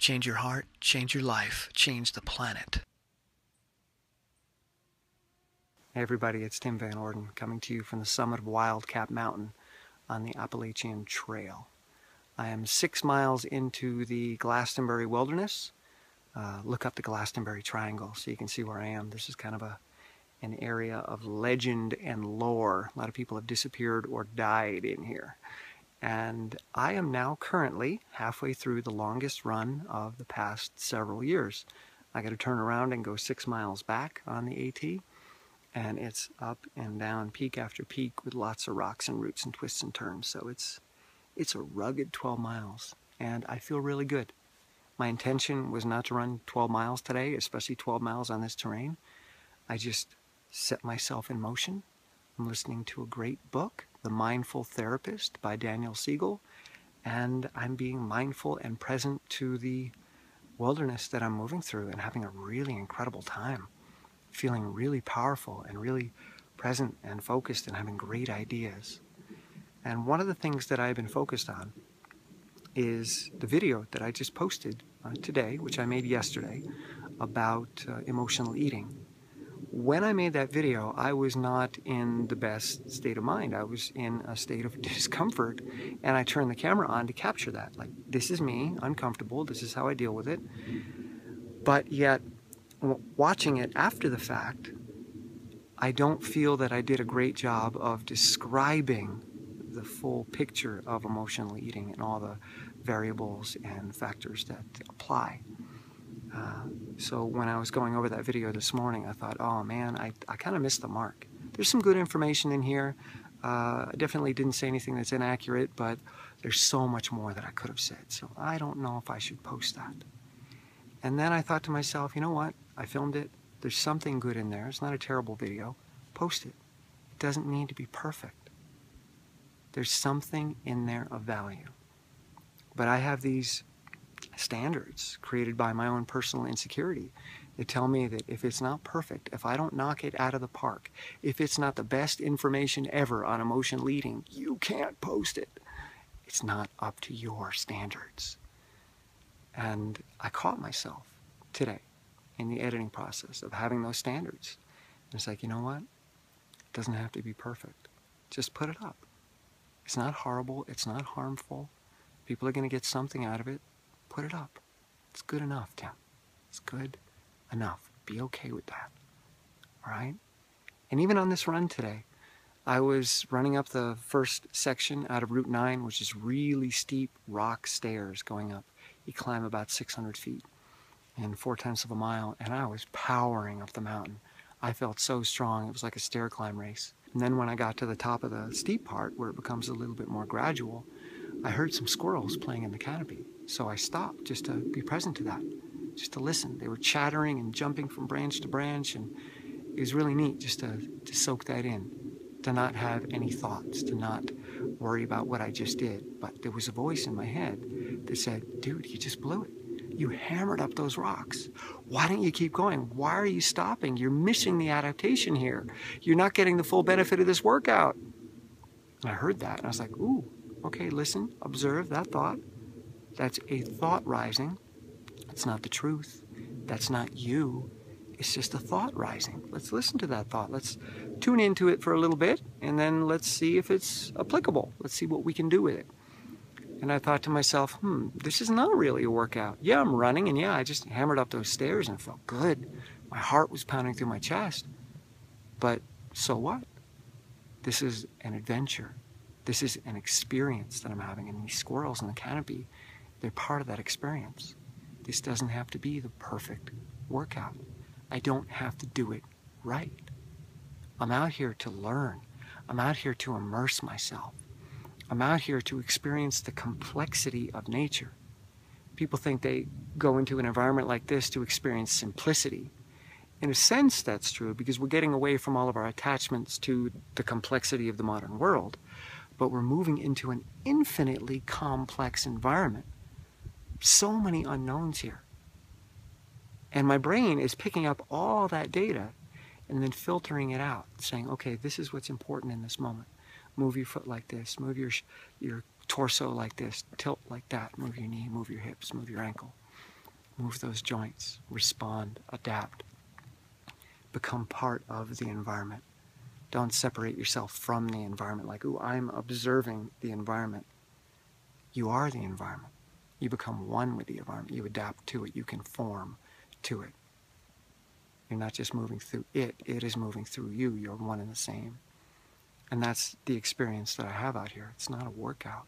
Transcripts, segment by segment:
Change your heart, change your life, change the planet. Hey everybody, it's Tim Van Orden coming to you from the summit of Wildcat Mountain on the Appalachian Trail. I am 6 miles into the Glastonbury Wilderness. Look up the Glastonbury Triangle so you can see where I am. This is kind of an area of legend and lore. A lot of people have disappeared or died in here. And I am now currently halfway through the longest run of the past several years. I got to turn around and go 6 miles back on the AT. And it's up and down, peak after peak, with lots of rocks and roots and twists and turns. So it's a rugged 12 miles, and I feel really good. My intention was not to run 12 miles today, especially 12 miles on this terrain. I just set myself in motion. I'm listening to a great book, The Mindful Therapist by Daniel Siegel, and I'm being mindful and present to the wilderness that I'm moving through and having a really incredible time. Feeling really powerful and really present and focused and having great ideas. And one of the things that I've been focused on is the video that I just posted today, which I made yesterday, about emotional eating. When I made that video, I was not in the best state of mind. I was in a state of discomfort, and I turned the camera on to capture that. Like, this is me, uncomfortable, this is how I deal with it. But yet, watching it after the fact, I don't feel that I did a great job of describing the full picture of emotional eating and all the variables and factors that apply. So when I was going over that video this morning, I thought, oh man, I kind of missed the mark. There's some good information in here. I definitely didn't say anything that's inaccurate, but there's so much more that I could have said. So I don't know if I should post that. And then I thought to myself, you know what? I filmed it. There's something good in there. It's not a terrible video. Post it. It doesn't need to be perfect. There's something in there of value. But I have these standards created by my own personal insecurity that tell me that if it's not perfect, if I don't knock it out of the park, if it's not the best information ever on emotional eating, you can't post it. It's not up to your standards. And I caught myself today in the editing process of having those standards. And it's like, you know what? It doesn't have to be perfect. Just put it up. It's not horrible. It's not harmful. People are going to get something out of it. Put it up. It's good enough, Tim. It's good enough. Be okay with that. All right? And even on this run today, I was running up the first section out of Route 9, which is really steep rock stairs going up. You climb about 600 feet in 4/10 of a mile, and I was powering up the mountain. I felt so strong. It was like a stair climb race. And then when I got to the top of the steep part, where it becomes a little bit more gradual, I heard some squirrels playing in the canopy. So I stopped just to be present to that, just to listen. They were chattering and jumping from branch to branch, and it was really neat just to soak that in, to not have any thoughts, to not worry about what I just did. But there was a voice in my head that said, dude, you just blew it. You hammered up those rocks. Why don't you keep going? Why are you stopping? You're missing the adaptation here. You're not getting the full benefit of this workout. And I heard that, and I was like, ooh, okay, listen, observe that thought. That's a thought rising. It's not the truth. That's not you. It's just a thought rising. Let's listen to that thought. Let's tune into it for a little bit, and then let's see if it's applicable. Let's see what we can do with it. And I thought to myself, this is not really a workout. Yeah, I'm running, and yeah, I just hammered up those stairs and it felt good. My heart was pounding through my chest. But so what? This is an adventure. This is an experience that I'm having, and these squirrels in the canopy, they're part of that experience. This doesn't have to be the perfect workout. I don't have to do it right. I'm out here to learn. I'm out here to immerse myself. I'm out here to experience the complexity of nature. People think they go into an environment like this to experience simplicity. In a sense, that's true, because we're getting away from all of our attachments to the complexity of the modern world, but we're moving into an infinitely complex environment. So many unknowns here. And my brain is picking up all that data and then filtering it out, saying, okay, this is what's important in this moment. Move your foot like this, move your torso like this, tilt like that, move your knee, move your hips, move your ankle. Move those joints, respond, adapt. Become part of the environment. Don't separate yourself from the environment like, ooh, I'm observing the environment. You are the environment. You become one with the environment. You adapt to it. You conform to it. You're not just moving through it. It is moving through you. You're one and the same. And that's the experience that I have out here. It's not a workout.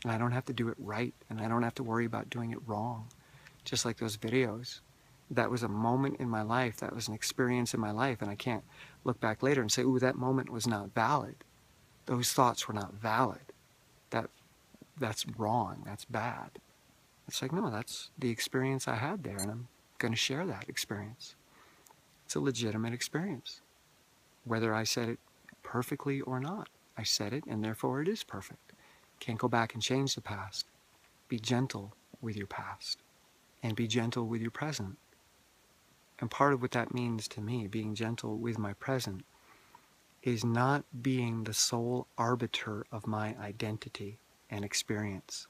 And I don't have to do it right. And I don't have to worry about doing it wrong. Just like those videos. That was a moment in my life. That was an experience in my life. And I can't look back later and say, ooh, that moment was not valid. Those thoughts were not valid. That's wrong. That's bad. It's like, no, that's the experience I had there. And I'm going to share that experience. It's a legitimate experience. Whether I said it perfectly or not. I said it, and therefore it is perfect. Can't go back and change the past. Be gentle with your past. And be gentle with your present. And part of what that means to me, being gentle with my present, is not being the sole arbiter of my identity and experience.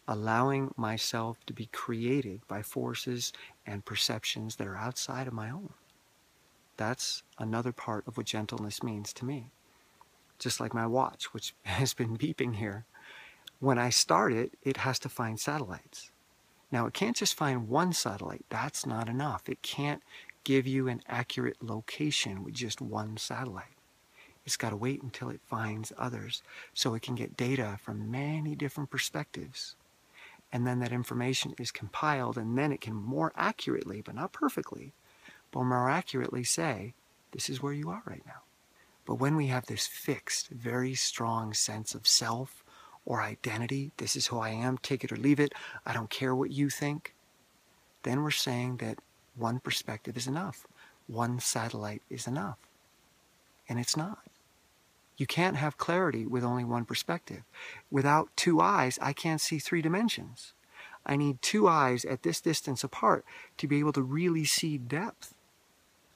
Allowing myself to be created by forces and perceptions that are outside of my own. That's another part of what gentleness means to me. Just like my watch, which has been beeping here. When I start it, it has to find satellites. Now, it can't just find one satellite. That's not enough. It can't give you an accurate location with just one satellite. It's got to wait until it finds others so it can get data from many different perspectives. And then that information is compiled, and then it can more accurately, but not perfectly, but more accurately say, this is where you are right now. But when we have this fixed, very strong sense of self or identity, this is who I am, take it or leave it, I don't care what you think, then we're saying that one perspective is enough. One satellite is enough. And it's not. You can't have clarity with only one perspective. Without two eyes, I can't see three dimensions. I need two eyes at this distance apart to be able to really see depth.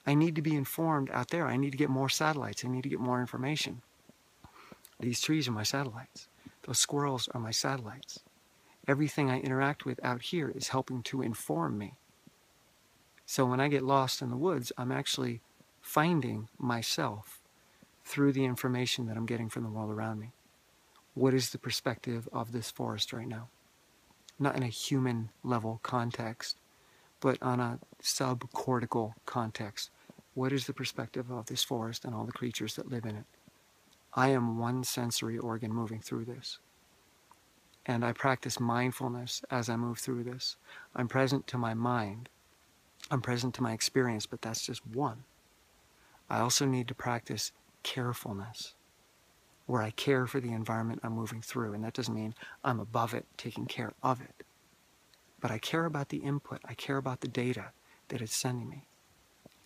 I need to be informed out there. I need to get more satellites. I need to get more information. These trees are my satellites. Those squirrels are my satellites. Everything I interact with out here is helping to inform me. So when I get lost in the woods, I'm actually finding myself through the information that I'm getting from the world around me. What is the perspective of this forest right now? Not in a human level context, but on a subcortical context. What is the perspective of this forest and all the creatures that live in it? I am one sensory organ moving through this. And I practice mindfulness as I move through this. I'm present to my mind. I'm present to my experience, but that's just one. I also need to practice carefulness, where I care for the environment I'm moving through. And that doesn't mean I'm above it, taking care of it. But I care about the input. I care about the data that it's sending me.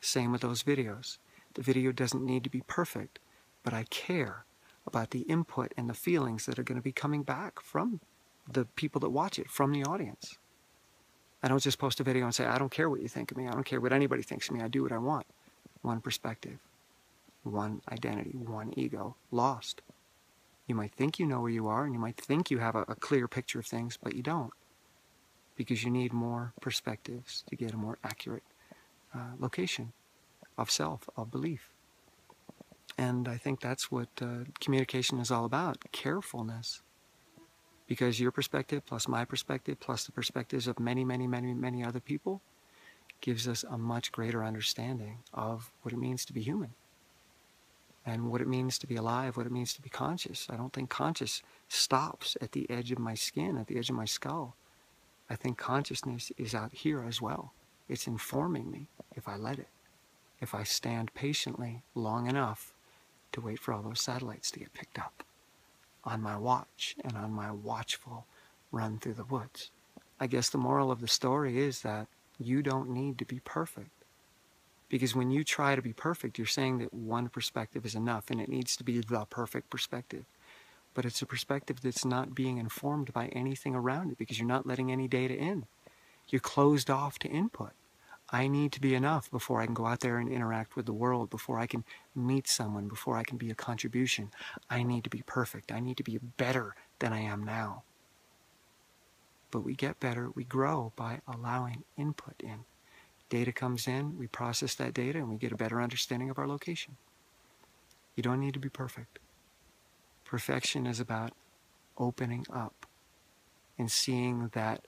Same with those videos. The video doesn't need to be perfect, but I care about the input and the feelings that are going to be coming back from the people that watch it, from the audience. I don't just post a video and say, I don't care what you think of me. I don't care what anybody thinks of me. I do what I want. One perspective, one identity, one ego, lost. You might think you know where you are, and you might think you have a clear picture of things, but you don't. Because you need more perspectives to get a more accurate location of self, of belief. And I think that's what communication is all about, carefulness. Because your perspective plus my perspective plus the perspectives of many, many, many, many other people gives us a much greater understanding of what it means to be human. And what it means to be alive, what it means to be conscious. I don't think conscious stops at the edge of my skin, at the edge of my skull. I think consciousness is out here as well. It's informing me if I let it. If I stand patiently long enough to wait for all those satellites to get picked up on my watch and on my watchful run through the woods. I guess the moral of the story is that you don't need to be perfect. Because when you try to be perfect, you're saying that one perspective is enough and it needs to be the perfect perspective. But it's a perspective that's not being informed by anything around it because you're not letting any data in. You're closed off to input. I need to be enough before I can go out there and interact with the world, before I can meet someone, before I can be a contribution. I need to be perfect. I need to be better than I am now. but we get better, we grow by allowing input in. Data comes in, we process that data, and we get a better understanding of our location. You don't need to be perfect. Perfection is about opening up and seeing that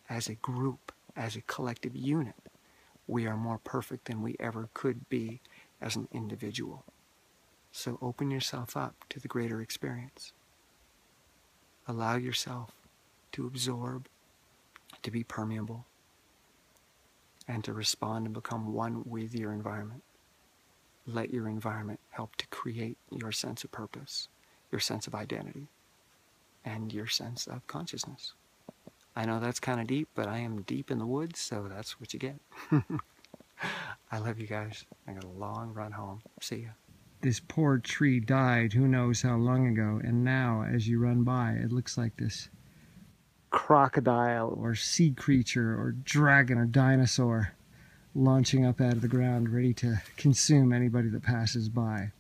as a group, as a collective unit, we are more perfect than we ever could be as an individual. So open yourself up to the greater experience. Allow yourself to absorb, to be permeable, and to respond and become one with your environment. Let your environment help to create your sense of purpose, your sense of identity, and your sense of consciousness. I know that's kind of deep, but I am deep in the woods, so that's what you get. I love you guys. I got a long run home. See ya. This poor tree died who knows how long ago, and now as you run by, it looks like this crocodile or sea creature or dragon or dinosaur launching up out of the ground, ready to consume anybody that passes by.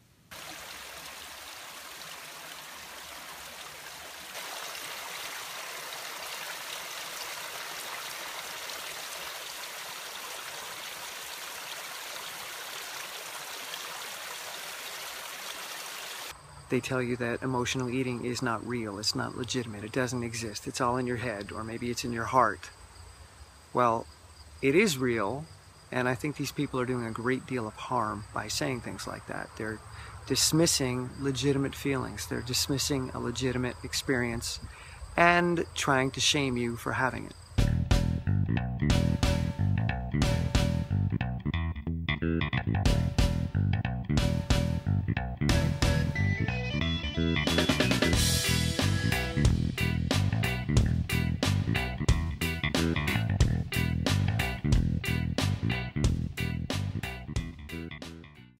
They tell you that emotional eating is not real, it's not legitimate, it doesn't exist, it's all in your head, or maybe it's in your heart. Well, it is real, and I think these people are doing a great deal of harm by saying things like that. They're dismissing legitimate feelings, they're dismissing a legitimate experience, and trying to shame you for having it.